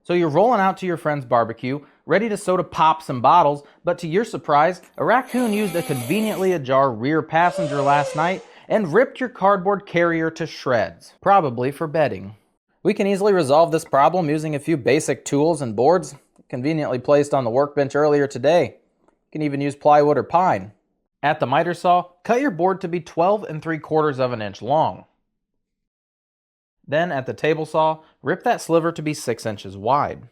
So you're rolling out to your friend's barbecue, ready to soda pop some bottles, but to your surprise, a raccoon used a conveniently ajar rear passenger last night and ripped your cardboard carrier to shreds, probably for bedding. We can easily resolve this problem using a few basic tools and boards conveniently placed on the workbench earlier today. You can even use plywood or pine. At the miter saw, cut your board to be 12 3/4 of an inch long. Then at the table saw, rip that sliver to be 6 inches wide.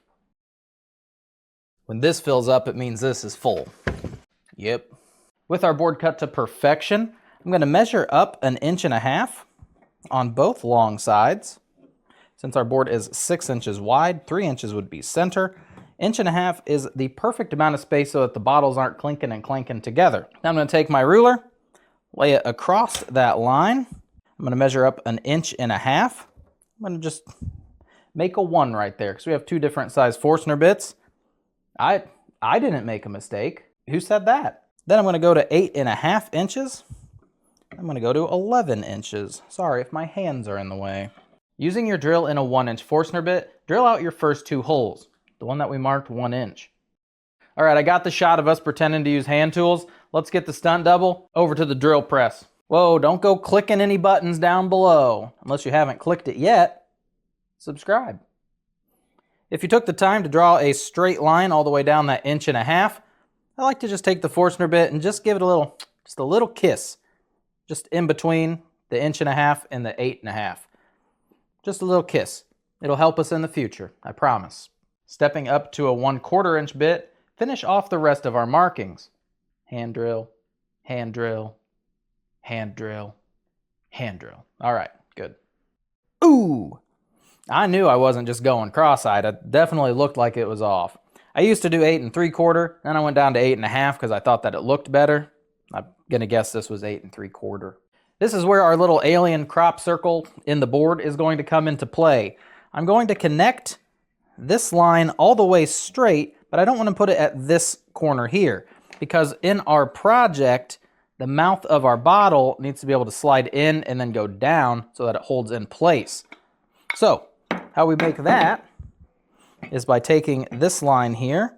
When this fills up, it means this is full. Yep. With our board cut to perfection, I'm going to measure up 1.5 inches on both long sides. Since our board is 6 inches wide, 3 inches would be center. 1.5 inches is the perfect amount of space so that the bottles aren't clinking and clanking together. Now I'm going to take my ruler, lay it across that line. I'm going to measure up 1.5 inches. I'm going to just make a 1 right there because we have 2 different size Forstner bits. I didn't make a mistake. Who said that? Then I'm going to go to 8.5 inches. I'm going to go to 11 inches. Sorry if my hands are in the way. Using your drill in a 1-inch Forstner bit, drill out your first 2 holes. The one that we marked 1 inch. All right, I got the shot of us pretending to use hand tools. Let's get the stunt double over to the drill press. Whoa, don't go clicking any buttons down below. Unless you haven't clicked it yet, subscribe. If you took the time to draw a straight line all the way down that 1.5 inches, I like to just take the Forstner bit and just give it just a little kiss. Just in between the 1.5 inches and the 8.5. Just a little kiss. It'll help us in the future, I promise. Stepping up to a 1/4 inch bit, finish off the rest of our markings. Hand drill, hand drill, hand drill, hand drill. All right, good. Ooh! I knew I wasn't just going cross-eyed. It definitely looked like it was off. I used to do 8 3/4, then I went down to 8.5 because I thought that it looked better. I'm gonna guess this was 8 3/4. This is where our little alien crop circle in the board is going to come into play. I'm going to connect this line all the way straight, but I don't want to put it at this corner here because in our project, the mouth of our bottle needs to be able to slide in and then go down so that it holds in place. So, how we make that is by taking this line here.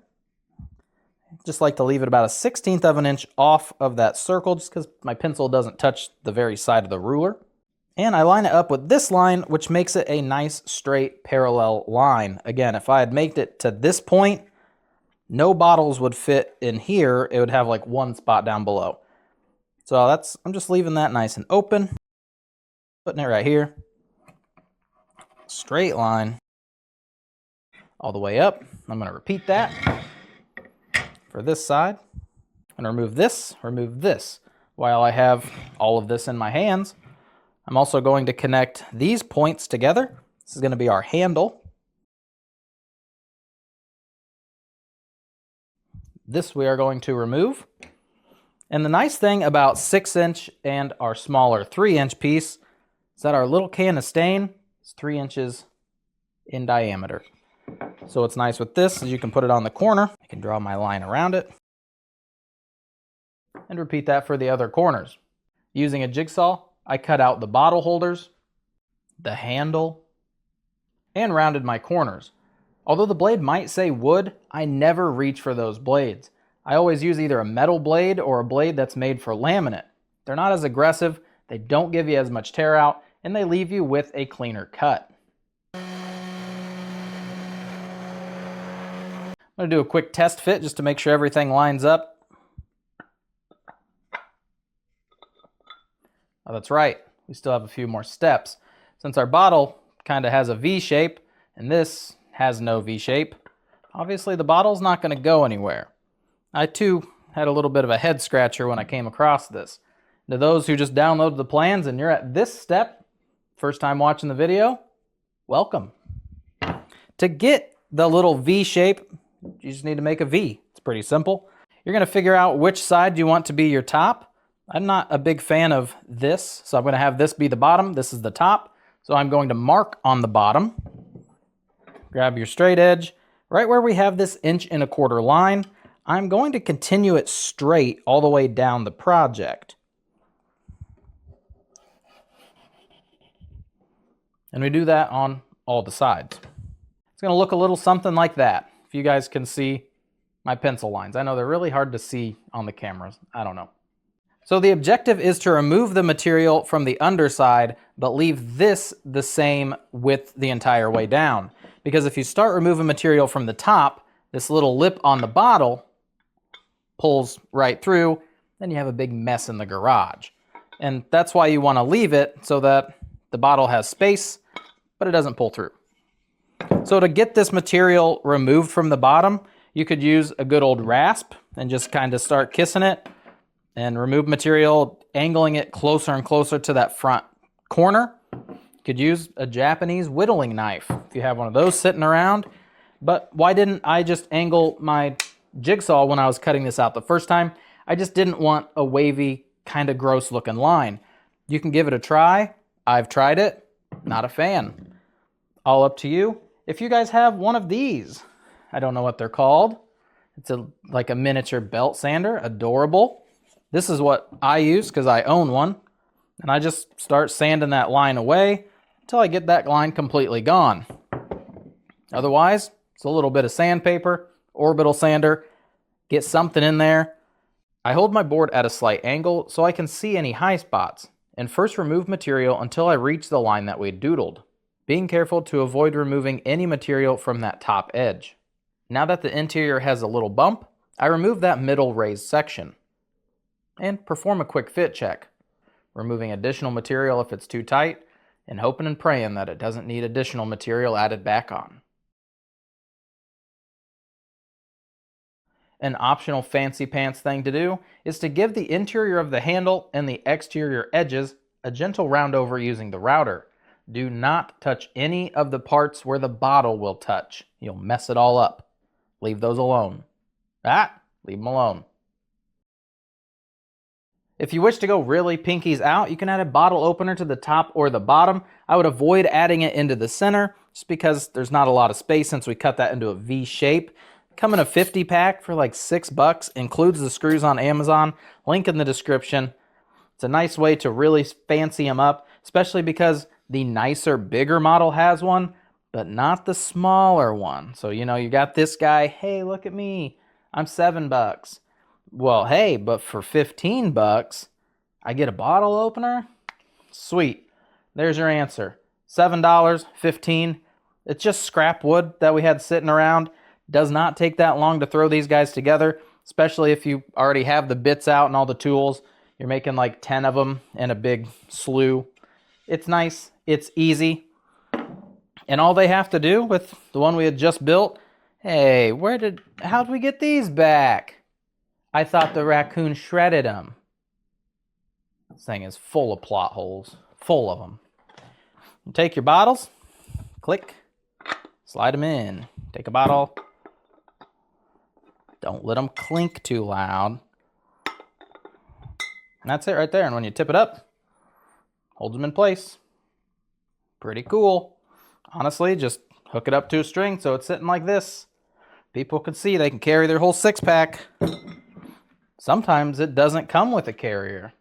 Just like to leave it about 1/16 of an inch off of that circle just because my pencil doesn't touch the very side of the ruler. And I line it up with this line, which makes it a nice straight parallel line. Again, if I had made it to this point, no bottles would fit in here. It would have like one spot down below. So I'm just leaving that nice and open. Putting it right here. Straight line all the way up. I'm going to repeat that for this side. I'm going to remove this. While I have all of this in my hands, I'm also going to connect these points together. This is going to be our handle. This we are going to remove. And the nice thing about 6-inch and our smaller 3-inch piece is that our little can of stain is 3 inches in diameter. So what's nice with this is you can put it on the corner. I can draw my line around it. And repeat that for the other corners. Using a jigsaw, I cut out the bottle holders, the handle, and rounded my corners. Although the blade might say wood, I never reach for those blades. I always use either a metal blade or a blade that's made for laminate. They're not as aggressive, they don't give you as much tear out, and they leave you with a cleaner cut. I'm going to do a quick test fit just to make sure everything lines up. Oh, that's right, we still have a few more steps. Since our bottle kind of has a V shape and this has no V shape, obviously the bottle's not going to go anywhere. I too had a little bit of a head scratcher when I came across this. To those who just downloaded the plans and you're at this step, first time watching the video, welcome. To get the little V shape, you just need to make a V. It's pretty simple. You're going to figure out which side you want to be your top. I'm not a big fan of this, so I'm going to have this be the bottom. This is the top. So I'm going to mark on the bottom. Grab your straight edge. Right where we have this 1 1/4 line, I'm going to continue it straight all the way down the project. And we do that on all the sides. It's going to look a little something like that. If you guys can see my pencil lines. I know they're really hard to see on the cameras. I don't know. So the objective is to remove the material from the underside, but leave this the same width the entire way down. Because if you start removing material from the top, this little lip on the bottle pulls right through, then you have a big mess in the garage. And that's why you want to leave it so that the bottle has space, but it doesn't pull through. So to get this material removed from the bottom, you could use a good old rasp and just kind of start kissing it and remove material, angling it closer and closer to that front corner. You could use a Japanese whittling knife if you have one of those sitting around. But why didn't I just angle my jigsaw when I was cutting this out the first time? I just didn't want a wavy, kind of gross looking line. You can give it a try. I've tried it. Not a fan. All up to you. If you guys have one of these, I don't know what they're called. It's like a miniature belt sander, adorable. This is what I use because I own one. And I just start sanding that line away until I get that line completely gone. Otherwise, it's a little bit of sandpaper, orbital sander, get something in there. I hold my board at a slight angle so I can see any high spots, and first remove material until I reach the line that we doodled, being careful to avoid removing any material from that top edge. Now that the interior has a little bump, I remove that middle raised section and perform a quick fit check, removing additional material if it's too tight and hoping and praying that it doesn't need additional material added back on. An optional fancy pants thing to do is to give the interior of the handle and the exterior edges a gentle round over using the router. Do not touch any of the parts where the bottle will touch. You'll mess it all up. Leave those alone. Leave them alone. If you wish to go really pinkies out, you can add a bottle opener to the top or the bottom. I would avoid adding it into the center just because there's not a lot of space since we cut that into a V shape. Come in a 50 pack for like $6, includes the screws on Amazon, link in the description. It's a nice way to really fancy them up, especially because the nicer, bigger model has one, but not the smaller one. So, you know, you got this guy, hey, look at me, I'm $7. Well, hey, but for $15, I get a bottle opener? Sweet. There's your answer. $7, $15. It's just scrap wood that we had sitting around. Does not take that long to throw these guys together, especially if you already have the bits out and all the tools. You're making like 10 of them in a big slew. It's nice. It's easy. And all they have to do with the one we had just built, hey, how'd we get these back? I thought the raccoon shredded them. This thing is full of plot holes. Full of them. You take your bottles, click, slide them in. Take a bottle. Don't let them clink too loud. And that's it right there. And when you tip it up, holds them in place. Pretty cool. Honestly, just hook it up to a string so it's sitting like this. People can see they can carry their whole 6-pack. Sometimes it doesn't come with a carrier.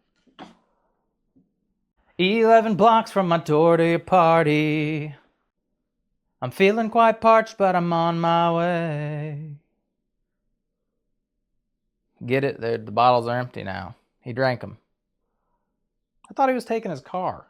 11 blocks from my door to your party. I'm feeling quite parched, but I'm on my way. Get it? The bottles are empty now. He drank them. I thought he was taking his car.